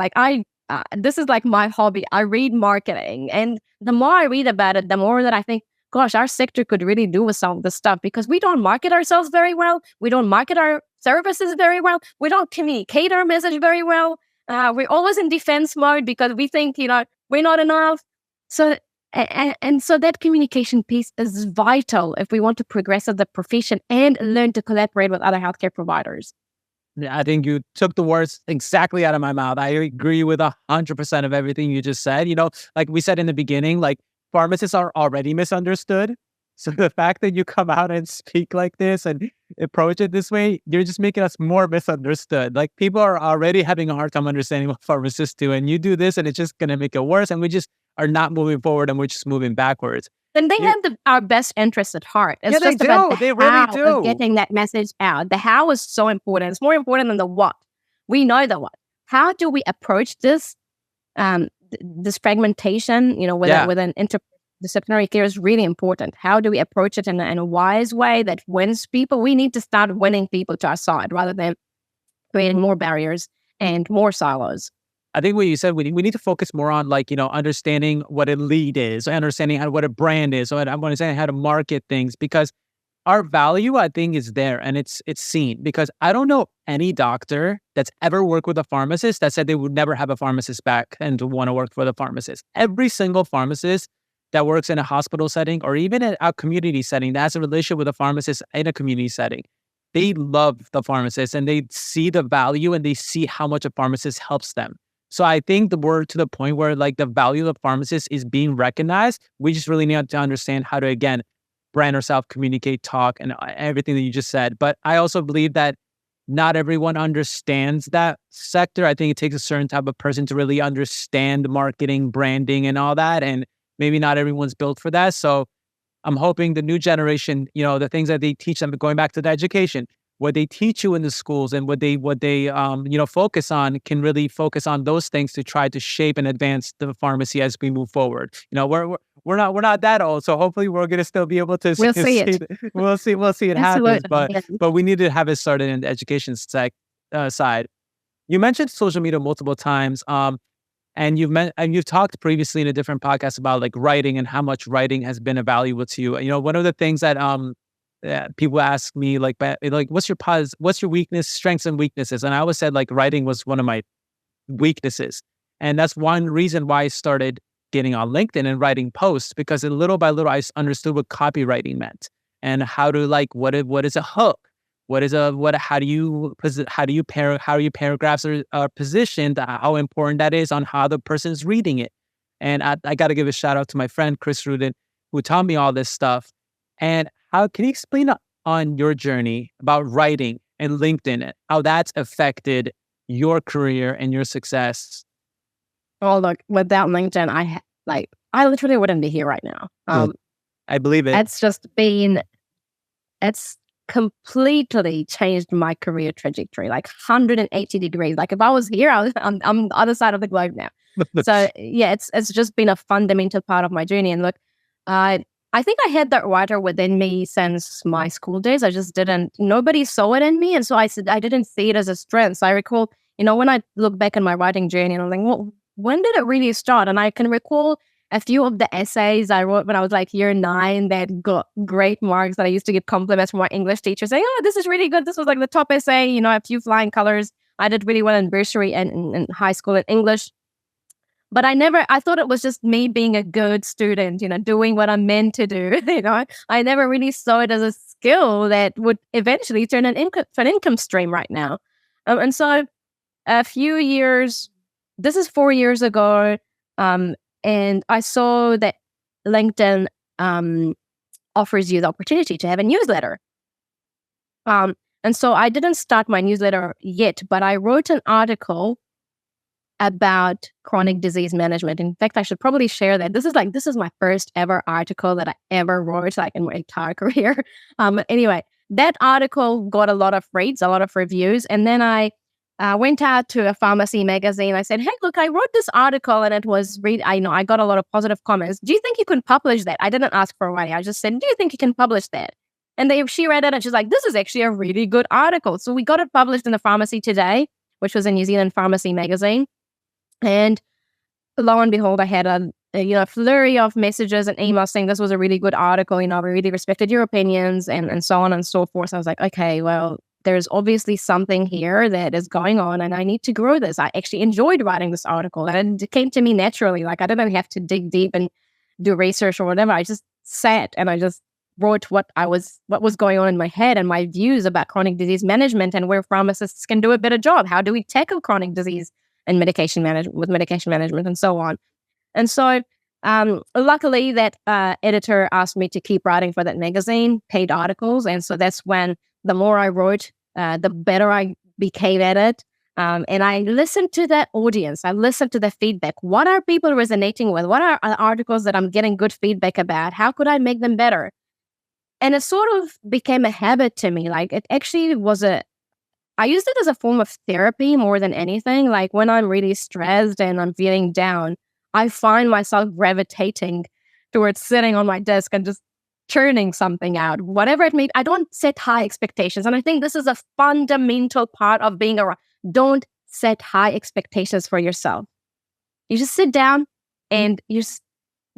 This is like my hobby. I read marketing, and the more I read about it, the more that I think, gosh, our sector could really do with some of this stuff, because we don't market ourselves very well. We don't market our services very well. We don't communicate our message very well. We're always in defense mode because we think, we're not enough. So And so that communication piece is vital if we want to progress as a profession and learn to collaborate with other healthcare providers. Yeah, I think you took the words exactly out of my mouth. I agree with 100% of everything you just said. Like we said in the beginning, like pharmacists are already misunderstood. So the fact that you come out and speak like this and approach it this way, you're just making us more misunderstood. Like people are already having a hard time understanding what pharmacists do, and you do this, and it's just going to make it worse. And we just are not moving forward, and we're just moving backwards. And they have our best interests at heart. It's just about the how of getting that message out. The how is so important. It's more important than the what. We know the what. How do we approach this this fragmentation, with an interdisciplinary care is really important. How do we approach it in a wise way that wins people? We need to start winning people to our side rather than creating more barriers and more silos. I think what you said, we need to focus more on understanding what a lead is, understanding what a brand is, so I'm understanding how to market things, because our value, I think, is there and it's seen. Because I don't know any doctor that's ever worked with a pharmacist that said they would never have a pharmacist back and want to work for the pharmacist. Every single pharmacist that works in a hospital setting or even in a community setting that has a relationship with a pharmacist in a community setting, they love the pharmacist and they see the value and they see how much a pharmacist helps them. So I think we're to the point where the value of pharmacists is being recognized. We just really need to understand how to, again, brand ourselves, communicate, talk, and everything that you just said. But I also believe that not everyone understands that sector. I think it takes a certain type of person to really understand marketing, branding, and all that. And maybe not everyone's built for that. So I'm hoping the new generation, the things that they teach them, going back to the education, what they teach you in the schools and what they focus on, can really focus on those things to try to shape and advance the pharmacy as we move forward. We're not that old, so hopefully we're going to still be able to see it. We'll see it happens, but we need to have it started in the education side. You mentioned social media multiple times, and you've talked previously in a different podcast about writing and how much writing has been valuable to you. One of the things that people ask me what's your weakness, strengths and weaknesses, and I always said writing was one of my weaknesses, and that's one reason why I started getting on LinkedIn and writing posts, because little by little I understood what copywriting meant and how to what is a hook, how do you paragraphs are positioned, how important that is on how the person's reading it. And I got to give a shout out to my friend Chris Rudin, who taught me all this stuff. And how can you explain on your journey about writing and LinkedIn, how that's affected your career and your success? Oh, look, without LinkedIn, I literally wouldn't be here right now. I believe it. It's completely changed my career trajectory, 180 degrees. If I was here, I'm on the other side of the globe now. So yeah, it's just been a fundamental part of my journey. And look, I think I had that writer within me since my school days. I just nobody saw it in me. And so I didn't see it as a strength. So I recall, when I look back on my writing journey and I'm like, well, when did it really start? And I can recall a few of the essays I wrote when I was year 9 that got great marks, that I used to get compliments from my English teacher saying, oh, this is really good. This was the top essay, a few flying colors. I did really well in bursary and in high school in English. But I thought it was just me being a good student, doing what I'm meant to do. I never really saw it as a skill that would eventually turn an income stream right now. And so this is 4 years ago, and I saw that LinkedIn offers you the opportunity to have a newsletter. And so I didn't start my newsletter yet, but I wrote an article about chronic disease management. In fact, I should probably share that. This is my first ever article that I ever wrote in my entire career. Anyway, that article got a lot of reads, a lot of reviews, and then I went out to a pharmacy magazine. I said, hey, look, I wrote this article and it was I got a lot of positive comments. Do you think you can publish that? I didn't ask for money. I just said, do you think you can publish that? And she read it and she's like, this is actually a really good article. So we got it published in the Pharmacy Today, which was a New Zealand pharmacy magazine. And lo and behold, I had a flurry of messages and emails saying this was a really good article. We really respected your opinions and so on and so forth. So I was like, okay, well, there's obviously something here that is going on and I need to grow this. I actually enjoyed writing this article and it came to me naturally. I didn't have to dig deep and do research or whatever. I just sat and I just wrote what was going on in my head and my views about chronic disease management and where pharmacists can do a better job. How do we tackle chronic disease and medication management and so on. And so luckily that editor asked me to keep writing for that magazine, paid articles. And so that's when the more I wrote, the better I became at it. And I listened to that audience. I listened to the feedback. What are people resonating with? What are articles that I'm getting good feedback about? How could I make them better? And it sort of became a habit to me. Like it actually I used it as a form of therapy more than anything. Like when I'm really stressed and I'm feeling down, I find myself gravitating towards sitting on my desk and just churning something out, whatever it may be. I don't set high expectations. And I think this is a fundamental part of being around. Don't set high expectations for yourself. You just sit down and you just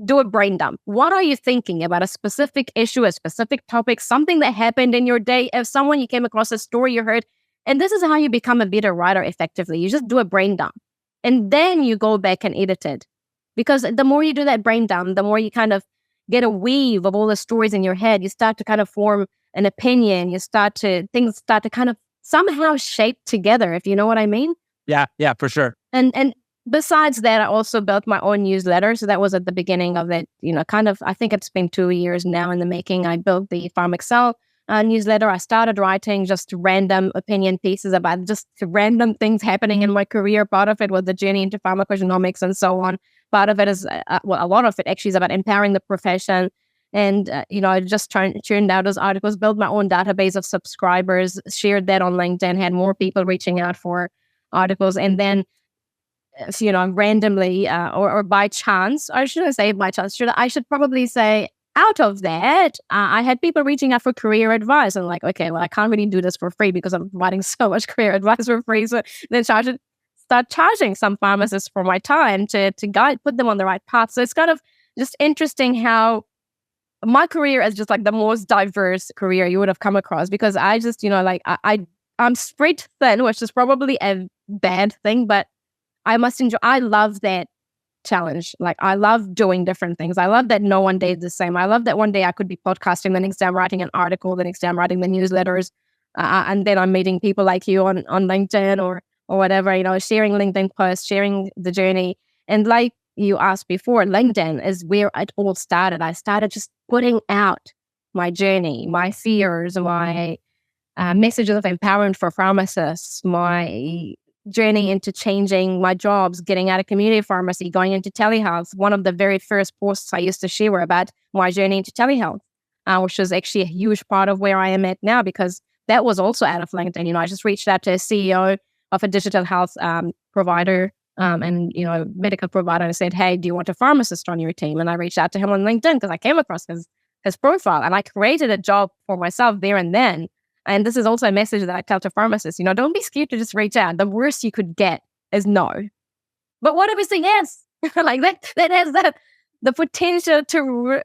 do a brain dump. What are you thinking about a specific issue, a specific topic, something that happened in your day, if someone you came across, a story you heard? And this is how you become a better writer effectively. You just do a brain dump and then you go back and edit it. Because the more you do that brain dump, the more you kind of get a weave of all the stories in your head. You start to kind of form an opinion. Things start to kind of somehow shape together, if you know what I mean. Yeah, for sure. And besides that, I also built my own newsletter. So that was at the beginning of it, I think it's been 2 years now in the making. I built the PharmExcel newsletter. I started writing just random opinion pieces about just random things happening in my career. Part of it was the journey into pharmacogenomics and so on. Part of it is, a lot of it actually is about empowering the profession. And, I just churned out those articles, built my own database of subscribers, shared that on LinkedIn, had more people reaching out for articles. And then, randomly or by chance, I shouldn't say by chance, I should probably say out of that, I had people reaching out for career advice. And like, okay, well, I can't really do this for free because I'm providing so much career advice for free. So then start charging some pharmacists for my time to guide, put them on the right path. So it's kind of just interesting how my career is just like the most diverse career you would have come across, because I just, I'm spread thin, which is probably a bad thing, but I love that challenge. Like I love doing different things. I love that no one day is the same. I love that one day I could be podcasting, the next day I'm writing an article, the next day I'm writing the newsletters, and then I'm meeting people like you on LinkedIn or whatever, sharing LinkedIn posts, sharing the journey. And like you asked before, LinkedIn is where it all started. I started just putting out my journey, my fears, my messages of empowerment for pharmacists, my journey into changing my jobs, getting out of community pharmacy, going into telehealth. One of the very first posts I used to share were about my journey into telehealth, which is actually a huge part of where I am at now, because that was also out of LinkedIn. I just reached out to a CEO of a digital health provider and medical provider, and said, hey, do you want a pharmacist on your team? And I reached out to him on LinkedIn because I came across his profile, and I created a job for myself there and then. And this is also a message that I tell to pharmacists, don't be scared to just reach out. The worst you could get is no. But what if it's a yes? Like that has the potential to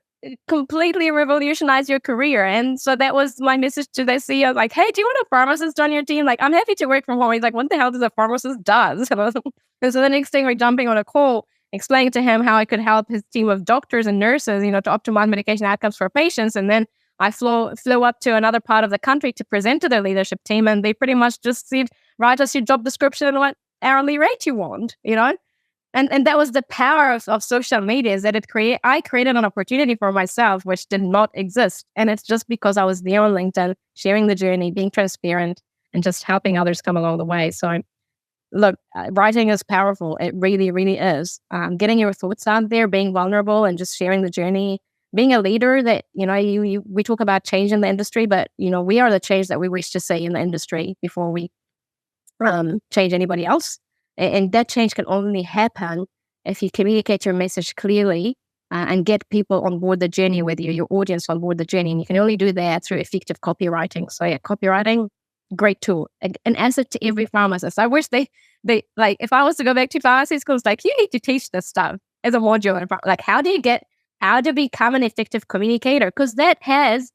completely revolutionize your career. And so that was my message to the CEO, like, hey, do you want a pharmacist on your team? Like, I'm happy to work from home. He's like, what the hell does a pharmacist does? And so the next thing we're jumping on a call, explaining to him how I could help his team of doctors and nurses, to optimize medication outcomes for patients. And then I flew up to another part of the country to present to their leadership team, and they pretty much just said, write us your job description and what hourly rate you want, And that was the power of social media, is that I created an opportunity for myself which did not exist. And it's just because I was there on LinkedIn, sharing the journey, being transparent, and just helping others come along the way. So look, writing is powerful. It really, really is. Getting your thoughts out there, being vulnerable, and just sharing the journey. Being a leader that, we talk about change in the industry, but, we are the change that we wish to see in the industry before we change anybody else. And that change can only happen if you communicate your message clearly and get people on board the journey with you, your audience on board the journey. And you can only do that through effective copywriting. So yeah, copywriting, great tool, an asset to every pharmacist. I wish they like, if I was to go back to pharmacy schools, like, you need to teach this stuff as a module. Like, how to become an effective communicator? Because that has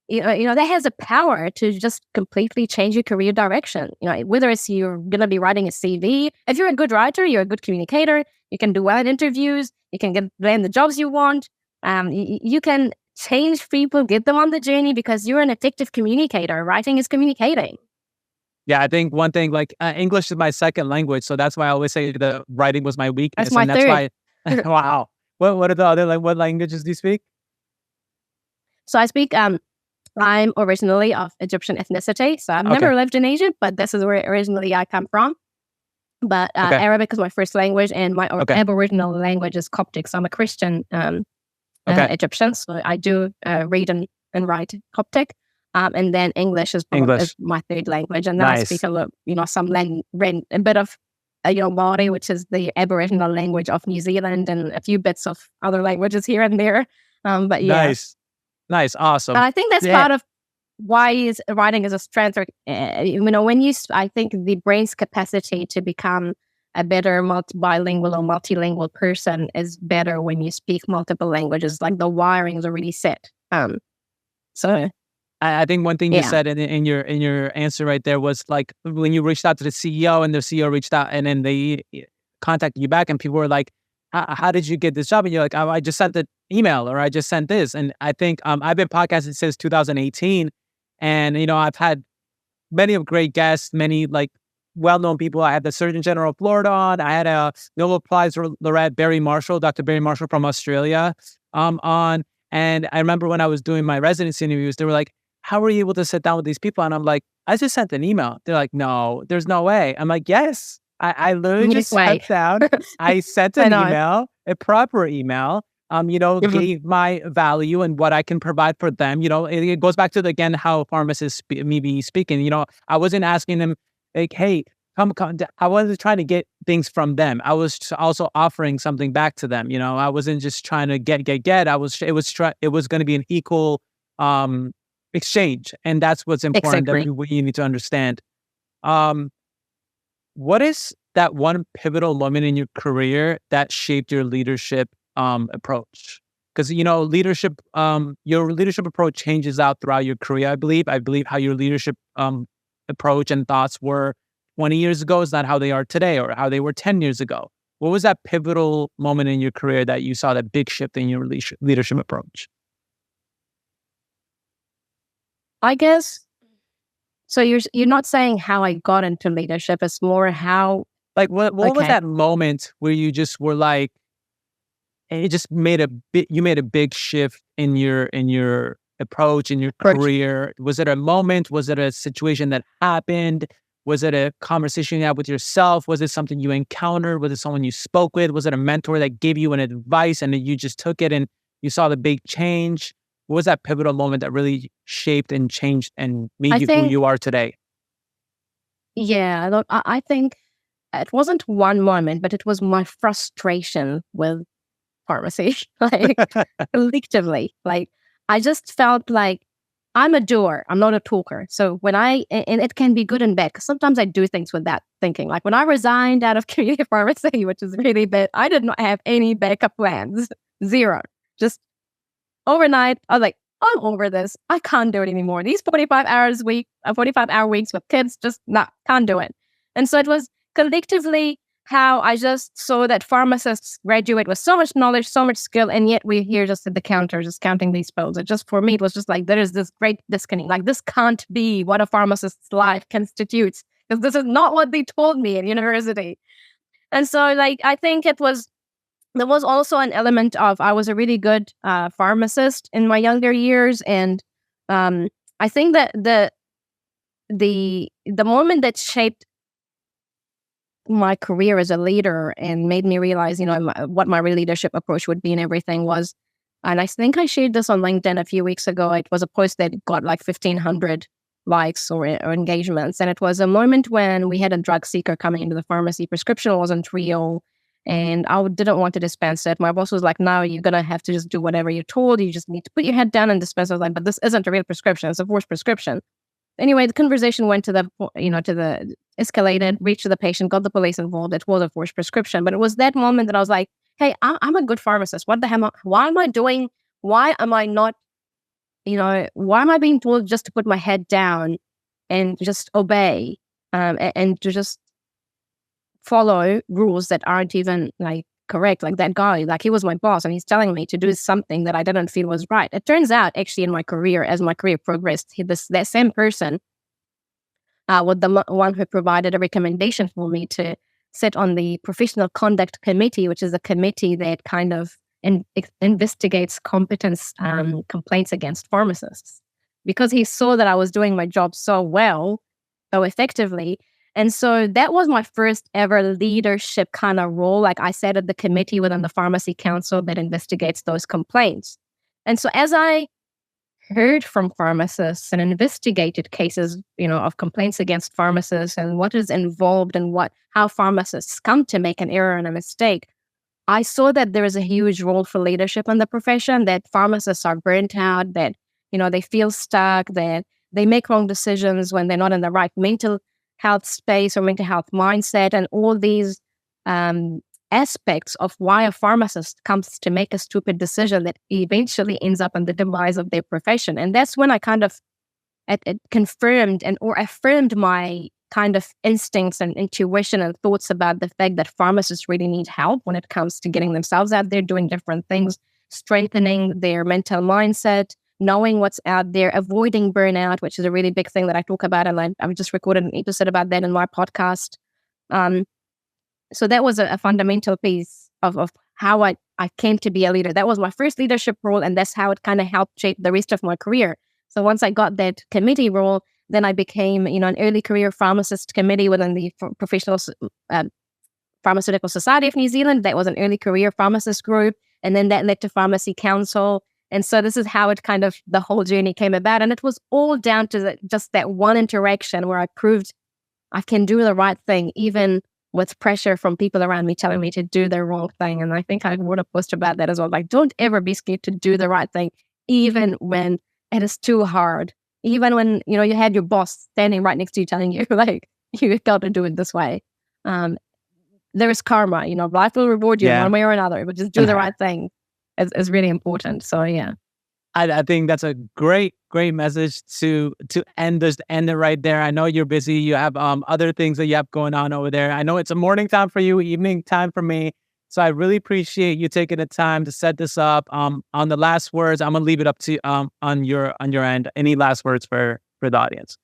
that has the power to just completely change your career direction. Whether it's you're going to be writing a CV. If you're a good writer, you're a good communicator, you can do well at interviews, you can land the jobs you want. You can change people, get them on the journey because you're an effective communicator. Writing is communicating. Yeah, I think one thing, like English is my second language, so that's why I always say the writing was my weakness. That's my third. Why, wow. What are the other, what languages do you speak? So I speak, I'm originally of Egyptian ethnicity, so I've never lived in Asia, but this is where originally I come from. But Arabic is my first language, and my Aboriginal language is Coptic. So I'm a Christian Egyptian, so I do read and write Coptic. And then English is my third language, and then I speak a bit of Māori, which is the Aboriginal language of New Zealand, and a few bits of other languages here and there. But yeah, nice, awesome. And I think that's part of why writing is a strength. I think the brain's capacity to become a better bilingual or multilingual person is better when you speak multiple languages. Like the wiring is already set. So. I think one thing you said in your answer right there was like when you reached out to the CEO and the CEO reached out and then they contacted you back and people were like, how did you get this job? And you're like, oh, I just sent the email or I just sent this. And I think I've been podcasting since 2018 and, I've had many of great guests, many like well-known people. I had the Surgeon General of Florida on. I had a Nobel Prize laureate, Dr. Barry Marshall from Australia on. And I remember when I was doing my residency interviews, they were like, how were you able to sit down with these people? And I'm like, I just sent an email. They're like, no, there's no way. I'm like, yes, I literally just sat down. I sent an email, a proper email, gave my value and what I can provide for them. It goes back to, again, how pharmacists me speaking. I wasn't asking them like, hey, come. I wasn't trying to get things from them. I was also offering something back to them. I wasn't just trying to get. It was going to be an equal exchange, and that's what's important. Exactly. That you need to understand. What is that one pivotal moment in your career that shaped your leadership approach? Because leadership, your leadership approach changes out throughout your career. I believe how your leadership approach and thoughts were 20 years ago is not how they are today, or how they were 10 years ago. What was that pivotal moment in your career that you saw that big shift in your leadership approach? I guess, so you're not saying how I got into leadership, it's more how... Like, what was that moment where you just were like, it just made you made a big shift in your approach, in your career? Was it a moment? Was it a situation that happened? Was it a conversation you had with yourself? Was it something you encountered? Was it someone you spoke with? Was it a mentor that gave you an advice and then you just took it and you saw the big change? What was that pivotal moment that really shaped and changed and made you who you are today? Yeah, look, I think it wasn't one moment, but it was my frustration with pharmacy, like collectively. Like, I just felt like I'm a doer, I'm not a talker. So and it can be good and bad, because sometimes I do things with that thinking. Like when I resigned out of community pharmacy, which is really bad, I did not have any backup plans, zero. Just overnight, I was like, I'm over this. I can't do it anymore. These 45-hour weeks with kids, just can't do it. And so it was collectively how I just saw that pharmacists graduate with so much knowledge, so much skill, and yet we're here just at the counter, just counting these pills. For me, it was just like, there is this great disconnect. Like, this can't be what a pharmacist's life constitutes, because this is not what they told me in university. And so, like, I think there was also an element of, I was a really good pharmacist in my younger years, and I think that the moment that shaped my career as a leader and made me realize, what my leadership approach would be and everything was, and I think I shared this on LinkedIn a few weeks ago. It was a post that got like 1,500 likes or engagements, and it was a moment when we had a drug seeker coming into the pharmacy. Prescription wasn't real, and I didn't want to dispense it. My boss was like, no, you're going to have to just do whatever you're told. You just need to put your head down and dispense. I was like, but this isn't a real prescription. It's a forced prescription. Anyway, the conversation went escalated, reached to the patient, got the police involved. It was a forced prescription. But it was that moment that I was like, hey, I'm a good pharmacist. What the hell? Why am I not why am I being told just to put my head down and just obey, and to just follow rules that aren't even like correct? Like that guy, like he was my boss and he's telling me to do something that I didn't feel was right. It turns out actually in my career, as my career progressed, that same person was the one who provided a recommendation for me to sit on the professional conduct committee, which is a committee that kind of investigates competence complaints against pharmacists, because he saw that I was doing my job so well, so effectively. And so that was my first ever leadership kind of role. Like I sat at the committee within the pharmacy council that investigates those complaints. And so as I heard from pharmacists and investigated cases, of complaints against pharmacists and what is involved and how pharmacists come to make an error and a mistake, I saw that there is a huge role for leadership in the profession, that pharmacists are burnt out, that, they feel stuck, that they make wrong decisions when they're not in the right mental health space or mental health mindset, and all these aspects of why a pharmacist comes to make a stupid decision that eventually ends up in the demise of their profession. And that's when I kind of it confirmed or affirmed my kind of instincts and intuition and thoughts about the fact that pharmacists really need help when it comes to getting themselves out there, doing different things, strengthening their mental mindset, knowing what's out there, avoiding burnout, which is a really big thing that I talk about. And I just recorded an episode about that in my podcast. So that was a fundamental piece of how I came to be a leader. That was my first leadership role, and that's how it kind of helped shape the rest of my career. So once I got that committee role, then I became, an early career pharmacist committee within the Professional Pharmaceutical Society of New Zealand. That was an early career pharmacist group. And then that led to Pharmacy Council. And so this is how it kind of, the whole journey came about. And it was all down to just that one interaction where I proved I can do the right thing, even with pressure from people around me telling me to do the wrong thing. And I think I wrote a post about that as well. Like, don't ever be scared to do the right thing, even when it is too hard. Even when, you had your boss standing right next to you telling you, like, you got to do it this way. There is karma, life will reward you one way or another, but just do the right thing is really important. So, yeah. I think that's a great message to end it right there. I know you're busy. You have other things that you have going on over there. I know it's a morning time for you, evening time for me. So I really appreciate you taking the time to set this up. On the last words, I'm gonna leave it up to on your end. Any last words for the audience?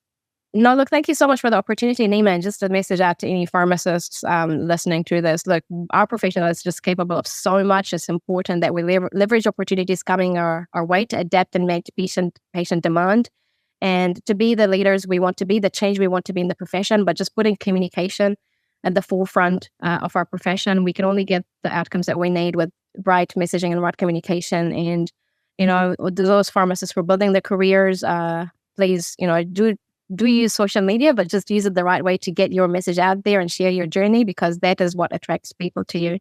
No, look, thank you so much for the opportunity, Nima, and just a message out to any pharmacists listening to this. Look, our profession is just capable of so much. It's important that we leverage opportunities coming our way to adapt and meet patient demand, and to be the leaders we want to be, the change we want to be in the profession. But just putting communication at the forefront of our profession, we can only get the outcomes that we need with right messaging and right communication. And, those pharmacists who are building their careers, please, do use social media, but just use it the right way to get your message out there and share your journey, because that is what attracts people to you.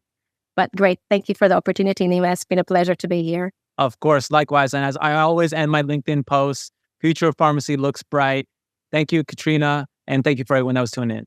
But great. Thank you for the opportunity, Nima. It's been a pleasure to be here. Of course. Likewise. And as I always end my LinkedIn posts, future of pharmacy looks bright. Thank you, Katrina. And thank you for everyone that was tuning in.